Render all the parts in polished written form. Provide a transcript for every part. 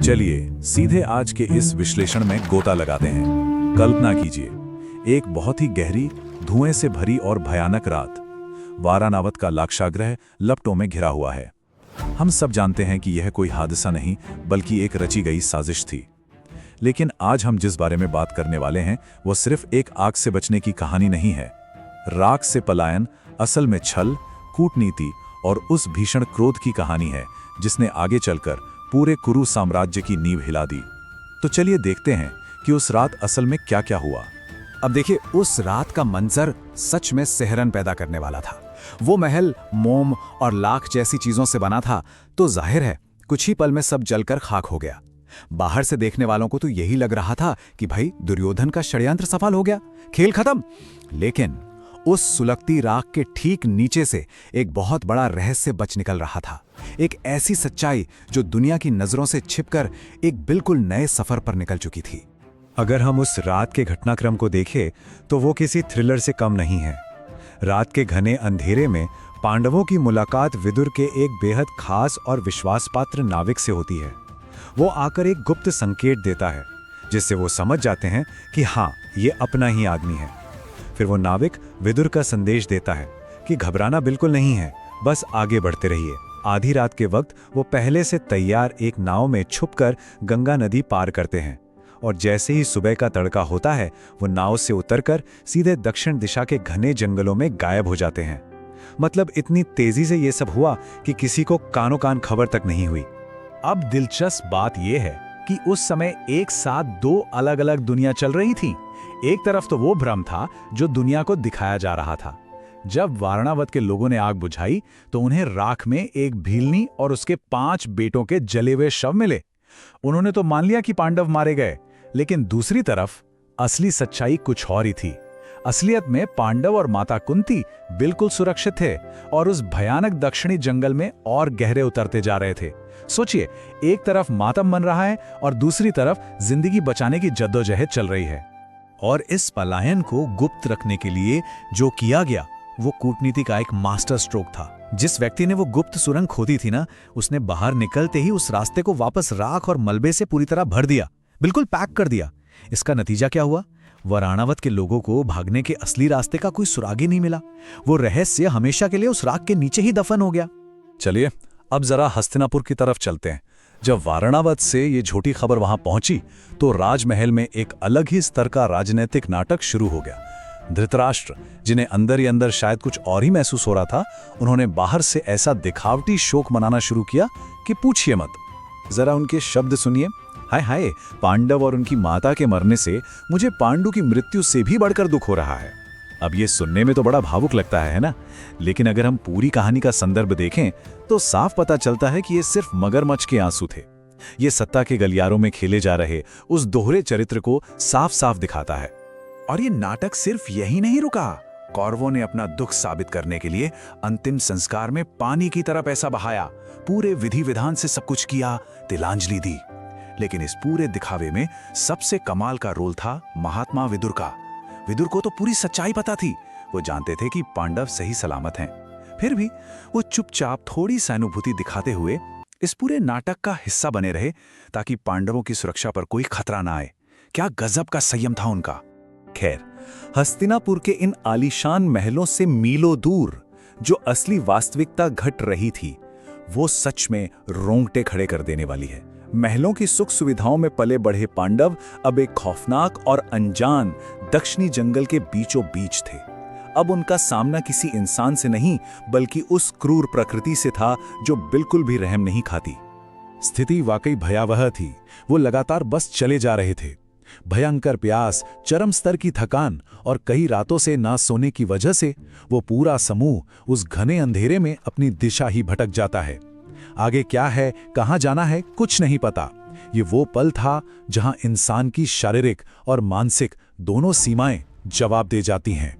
चलिए सीधे आज के इस विश्लेषण में गोता लगाते हैं। कल्पना कीजिए, एक बहुत ही गहरी, धुएं से भरी और भयानक रात। वारानावत का लाक्षागृह लपटों में घिरा हुआ है। हम सब जानते हैं कि यह कोई हादसा नहीं बल्कि एक रची गई साजिश थी। लेकिन आज हम जिस बारे में बात करने वाले हैं वो सिर्फ एक आग से बचने की कहानी नहीं है। राख से पलायन असल में छल, कूटनीति और उस भीषण क्रोध की कहानी है जिसने आगे चलकर पूरे कुरु साम्राज्य की नींव हिला दी। तो चलिए देखते हैं कि उस रात असल में क्या क्या हुआ। अब देखिए, उस रात का मंजर सच में सिहरन पैदा करने वाला था। वो महल मोम और लाख जैसी चीजों से बना था, तो जाहिर है कुछ ही पल में सब जलकर खाक हो गया। बाहर से देखने वालों को तो यही लग रहा था कि भाई दुर्योधन का षड्यंत्र सफल हो गया, खेल खत्म। लेकिन उस सुलगती राख के ठीक नीचे से एक बहुत बड़ा रहस्य बच निकल रहा था। एक ऐसी सच्चाई जो दुनिया की नजरों से छिपकर एक बिल्कुल नए सफर पर निकल चुकी थी। अगर हम उस रात के घटनाक्रम को देखें तो वो किसी थ्रिलर से कम नहीं है। रात के घने अंधेरे में पांडवों की मुलाकात विदुर के एक बेहद खास और विश्वासपात्र नाविक से होती है। वो आकर एक गुप्त संकेत देता है जिससे वो समझ जाते हैं कि हाँ, ये अपना ही आदमी है। फिर वो नाविक विदुर का संदेश देता है कि घबराना बिल्कुल नहीं है, बस आगे बढ़ते रहिए। आधी रात के वक्त वो पहले से तैयार एक नाव में छुपकर गंगा नदी पार करते हैं और जैसे ही सुबह का तड़का होता है वो नाव से उतरकर सीधे दक्षिण दिशा के घने जंगलों में गायब हो जाते हैं। मतलब इतनी तेजी से ये सब हुआ कि किसी को कानो कान खबर तक नहीं हुई। अब दिलचस्प बात यह है कि उस समय एक साथ दो अलग अलग दुनिया चल रही थी। एक तरफ तो वो भ्रम था जो दुनिया को दिखाया जा रहा था। जब वारानावत के लोगों ने आग बुझाई तो उन्हें राख में एक भीलनी और उसके 5 बेटों के जले हुए शव मिले। उन्होंने तो मान लिया कि पांडव मारे गए, लेकिन दूसरी तरफ असली सच्चाई कुछ और ही थी। असलियत में पांडव और माता कुंती बिल्कुल सुरक्षित थे और उस भयानक दक्षिणी जंगल में और गहरे उतरते जा रहे थे। सोचिए, एक तरफ मातम बन रहा है और दूसरी तरफ जिंदगी बचाने की जद्दोजहद चल रही है। और इस पलायन को गुप्त रखने के लिए जो किया गया वो कूटनीति का एक मास्टर स्ट्रोक था। जिस व्यक्ति ने वो गुप्त सुरंग खोदी थी ना, उसने बाहर निकलते ही उस रास्ते को वापस राख और मलबे से पूरी तरह भर दिया, बिल्कुल पैक कर दिया। इसका नतीजा क्या हुआ? वारानावत के लोगों को भागने के असली रास्ते का कोई सुराग ही नहीं मिला। वो रहस्य हमेशा के लिए उस राख के नीचे ही दफन हो गया। चलिए अब जरा हस्तिनापुर की तरफ चलते हैं। जब वारानावत से ये झूठी खबर वहां पहुंची तो राजमहल में एक अलग ही स्तर का राजनीतिक नाटक शुरू हो गया। धृतराष्ट्र, जिन्हें अंदर ही अंदर शायद कुछ और ही महसूस हो रहा था, उन्होंने बाहर से ऐसा दिखावटी शोक मनाना शुरू किया कि पूछिए मत। जरा उनके शब्द सुनिए। हाय हाय, पांडव और उनकी माता के मरने से मुझे पांडु की मृत्यु से भी बढ़कर दुख हो रहा है। अब ये सुनने में तो बड़ा भावुक लगता है ना, लेकिन अगर हम पूरी कहानी का संदर्भ देखें तो साफ पता चलता है कि ये सिर्फ मगरमच्छ के आंसू थे। ये सत्ता के गलियारों में खेले जा रहे उस दोहरे चरित्र को साफ साफ दिखाता है। और ये नाटक सिर्फ यही नहीं रुका। कौरवों ने अपना दुख साबित करने के लिए अंतिम संस्कार में पानी की तरह पैसा बहाया, पूरे विधि विधान से सब कुछ किया, तिलांजलि दी। लेकिन इस पूरे दिखावे में सबसे कमाल का रोल था महात्मा विदुर का। विदुर को तो पूरी सच्चाई पता थी। वो जानते थे कि पांडव सही सलामत हैं। फिर भी वो चुपचाप थोड़ी सहानुभूति दिखाते हुए इस पूरे नाटक का हिस्सा बने रहे ताकि पांडवों की सुरक्षा पर कोई खतरा ना आए। क्या गजब का संयम था उनका। खैर, हस्तिनापुर के इन आलीशान महलों से मीलों दूर जो असली वास्तविकता घट रही थी वो सच में रोंगटे खड़े कर देने वाली है। महलों की सुख सुविधाओं में पले बढ़े पांडव अब एक खौफनाक और अनजान दक्षिणी जंगल के बीचों बीच थे। अब उनका सामना किसी इंसान से नहीं बल्कि उस क्रूर प्रकृति से था जो बिल्कुल भी रहम नहीं खाती। स्थिति वाकई भयावह थी। वो लगातार बस चले जा रहे थे। भयंकर प्यास, चरम स्तर की थकान और कई रातों से ना सोने की वजह से वो पूरा समूह उस घने अंधेरे में अपनी दिशा ही भटक जाता है। आगे क्या है, कहां जाना है, कुछ नहीं पता। ये वो पल था जहां इंसान की शारीरिक और मानसिक दोनों सीमाएं जवाब दे जाती हैं।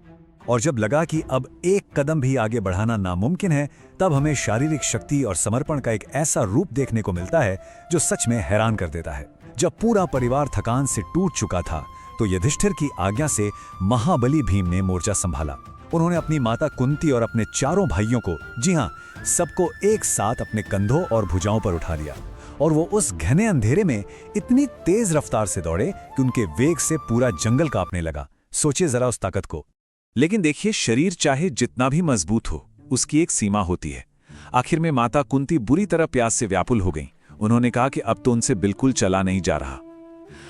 और जब लगा कि अब एक कदम भी आगे बढ़ाना नामुमकिन है, तब हमें शारीरिक शक्ति और समर्पण का एक ऐसा रूप देखने को मिलता है जो सच में हैरान कर देता है। जब पूरा परिवार थकान से टूट चुका था तो युधिष्ठिर की आज्ञा से महाबली भीम ने मोर्चा संभाला। उन्होंने अपनी माता कुंती और अपने चारों भाइयों को, जी हां, सबको एक साथ अपने कंधों और भुजाओं पर उठा लिया और वो उस घने अंधेरे में इतनी तेज रफ्तार से दौड़े कि उनके वेग से पूरा जंगल कांपने लगा। सोचिए जरा उस ताकत को। लेकिन देखिए, शरीर चाहे जितना भी मजबूत हो, उसकी एक सीमा होती है। आखिर में माता कुंती बुरी तरह प्यास से व्याकुल हो गईं। उन्होंने कहा कि अब तो उनसे बिल्कुल चला नहीं जा रहा।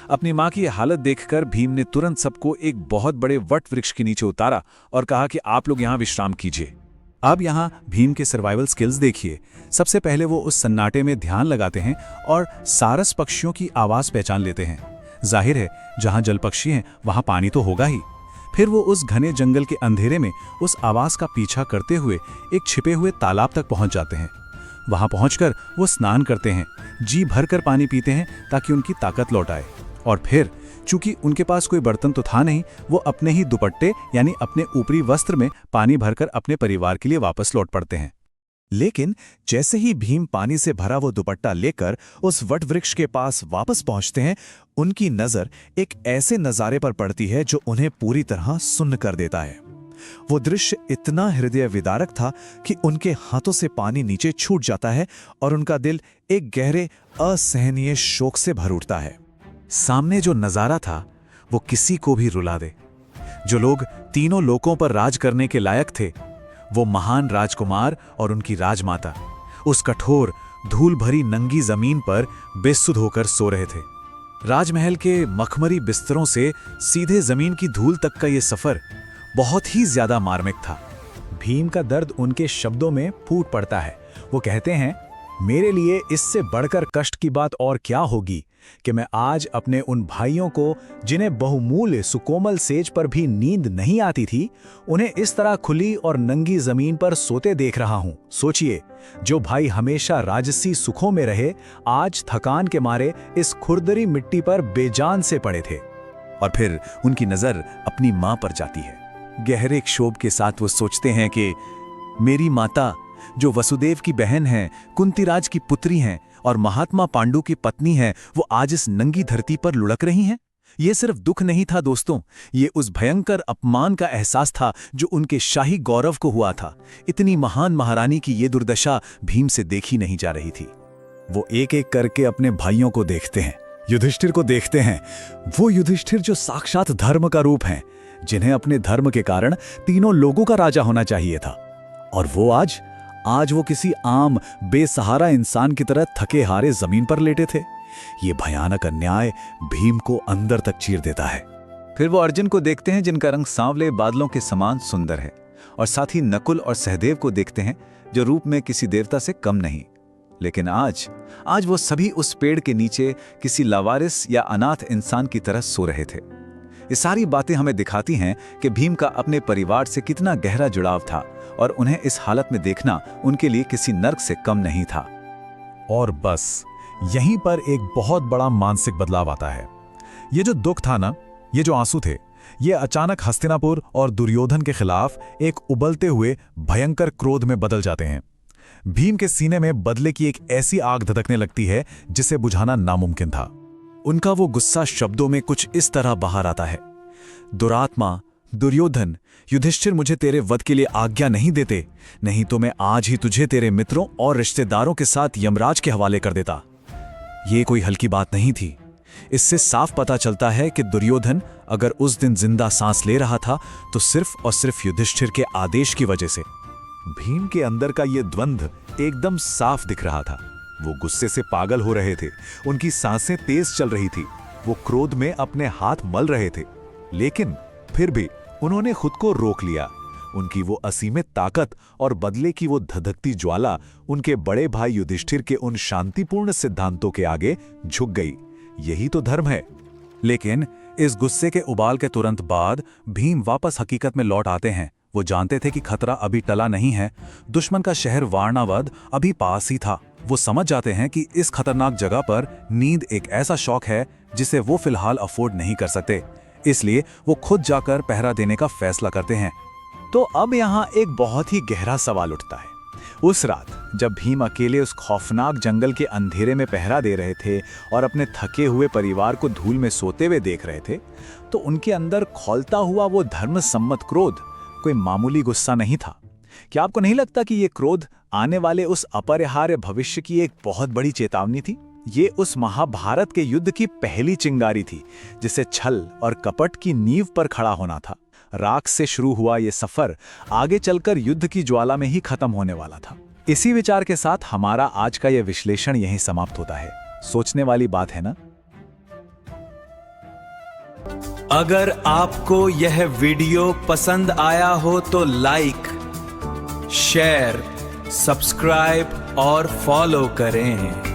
अपनी मां की हालत देखकर भीम ने तुरंत सबको एक बहुत बड़े वट वृक्ष के नीचे उतारा और कहा कि आप लोग यहां विश्राम कीजिए। अब यहाँ भीम के सर्वाइवल स्किल्स देखिए। सबसे पहले वो उस सन्नाटे में ध्यान लगाते हैं और सारस पक्षियों की आवाज पहचान लेते हैं। जाहिर है जहाँ जल पक्षी हैं वहाँ पानी तो होगा ही। फिर वो उस घने जंगल के अंधेरे में उस आवाज का पीछा करते हुए एक छिपे हुए तालाब तक पहुंच जाते हैं। वहां पहुंचकर वो स्नान करते हैं, जी भरकर पानी पीते हैं ताकि उनकी ताकत लौट आए। और फिर चूंकि उनके पास कोई बर्तन तो था नहीं, वो अपने ही दुपट्टे यानी अपने ऊपरी वस्त्र में पानी भरकर अपने परिवार के लिए वापस लौट पड़ते हैं। लेकिन जैसे ही भीम पानी से भरा वो दुपट्टा लेकर उस वट वृक्ष के पास वापस पहुंचते हैं, उनकी नजर एक ऐसे नजारे पर पड़ती है जो उन्हें पूरी तरह सुन्न कर देता है। वो दृश्य इतना हृदय विदारक था कि उनके हाथों से पानी नीचे छूट जाता है और उनका दिल एक गहरे असहनीय शोक से भर उठता है। सामने जो नजारा था वो किसी को भी रुला दे। जो लोग तीनों लोकों पर राज करने के लायक थे, वो महान राजकुमार और उनकी राजमाता उस कठोर धूल भरी नंगी जमीन पर बेसुध होकर सो रहे थे। राजमहल के मखमरी बिस्तरों से सीधे जमीन की धूल तक का ये सफर बहुत ही ज्यादा मार्मिक था। भीम का दर्द उनके शब्दों में फूट पड़ता है। वो कहते हैं, मेरे लिए इससे बढ़कर कष्ट की बात और क्या होगी कि मैं आज अपने उन भाइयों को, जिन्हें बहुमूल्य सुकोमल सेज पर भी नींद नहीं आती थी, उन्हें इस तरह खुली और नंगी जमीन पर सोते देख रहा हूं। सोचिए, जो भाई हमेशा राजसी सुखों में रहे, आज थकान के मारे इस खुरदरी मिट्टी पर बेजान से पड़े थे। और फिर उनकी नजर अपनी मां पर जाती है। गहरे क्षोभ के साथ वो सोचते हैं कि मेरी माता, जो वसुदेव की बहन हैं, कुंतीराज की पुत्री हैं और महात्मा पांडु की पत्नी हैं, वो आज इस नंगी धरती पर लुढ़क रही हैं। ये सिर्फ दुख नहीं था दोस्तों, ये उस भयंकर अपमान का एहसास था जो उनके शाही गौरव को हुआ था। इतनी महान महारानी की ये दुर्दशा भीम से देखी नहीं जा रही थी। वो एक एक करके अपने भाइयों को देखते हैं, युधिष्ठिर को देखते हैं। वो युधिष्ठिर जो साक्षात धर्म का रूप हैं, जिन्हें अपने धर्म के कारण तीनों लोगों का राजा होना चाहिए था। और वो आज वो किसी आम बेसहारा इंसान की तरह थके हारे जमीन पर लेटे थे। ये भयानक अन्याय भीम को अंदर तक चीर देता है। फिर वो अर्जुन को देखते हैं, जिनका रंग सांवले बादलों के समान सुंदर है, और साथ ही नकुल और सहदेव को देखते हैं, जो रूप में किसी देवता से कम नहीं। लेकिन आज वो सभी उस पेड़ के नीचे किसी लावारिस या अनाथ इंसान की तरह सो रहे थे। ये सारी बातें हमें दिखाती हैं कि भीम का अपने परिवार से कितना गहरा जुड़ाव था, और उन्हें इस हालत में देखना उनके लिए किसी नर्क से कम नहीं था। और बस यहीं पर एक बहुत बड़ा मानसिक बदलाव आता है। ये जो दुख था ना, ये जो आंसू थे, ये अचानक हस्तिनापुर और दुर्योधन के खिलाफ एक उबलते हुए भयंकर क्रोध में बदल जाते हैं। भीम के सीने में बदले की एक ऐसी आग धधकने लगती है जिसे बुझाना नामुमकिन था। उनका वो गुस्सा शब्दों में कुछ इस तरह बाहर आता है, दुरात्मा, दुर्योधन, युधिष्ठिर मुझे तेरे वध के लिए आज्ञा नहीं देते, नहीं तो मैं आज ही तुझे तेरे मित्रों और रिश्तेदारों के साथ यमराज के हवाले कर देता। ये कोई हल्की बात नहीं थी। इससे साफ पता चलता है कि दुर्योधन अगर उस दिन जिंदा सांस ले रहा था तो सिर्फ और सिर्फ युधिष्ठिर के आदेश की वजह से। भीम के अंदर का ये द्वंद्व एकदम साफ दिख रहा था। वो गुस्से से पागल हो रहे थे, उनकी सांसें तेज चल रही थी, वो क्रोध में अपने हाथ मल रहे थे, लेकिन फिर भी उन्होंने खुद को रोक लिया। उनकी वो असीमित ताकत और बदले की वो धधकती ज्वाला उनके बड़े भाई युधिष्ठिर के उन शांतिपूर्ण सिद्धांतों के आगे झुक गई। यही तो धर्म है। लेकिन इस गुस्से के उबाल के तुरंत बाद भीम वापस हकीकत में लौट आते हैं। वो जानते थे कि खतरा अभी टला नहीं है, दुश्मन का शहर वारणावद अभी पास ही था। वो समझ जाते हैं कि इस खतरनाक जगह पर नींद एक ऐसा शौक है जिसे वो फिलहाल अफोर्ड नहीं कर सकते, इसलिए वो खुद जाकर पहरा देने का फैसला करते हैं। तो अब यहाँ एक बहुत ही गहरा सवाल उठता है। उस रात जब भीम अकेले उस खौफनाक जंगल के अंधेरे में पहरा दे रहे थे और अपने थके हुए परिवार को धूल में सोते हुए देख रहे थे, तो उनके अंदर खौलता हुआ वो धर्म सम्मत क्रोध कोई मामूली गुस्सा नहीं था। क्या आपको नहीं लगता कि ये क्रोध आने वाले उस अपरिहार्य भविष्य की एक बहुत बड़ी चेतावनी थी? ये उस महाभारत के युद्ध की पहली चिंगारी थी, जिसे छल और कपट की नींव पर खड़ा होना था। राख से शुरू हुआ ये सफर आगे चलकर युद्ध की ज्वाला में ही खत्म होने वाला था। इसी विचार के साथ हमारा आज का यह विश्लेषण यहीं समाप्त होता है। सोचने वाली बात है ना? अगर आपको यह वीडियो पसंद आया हो तो लाइक, शेयर, सब्सक्राइब और फॉलो करें।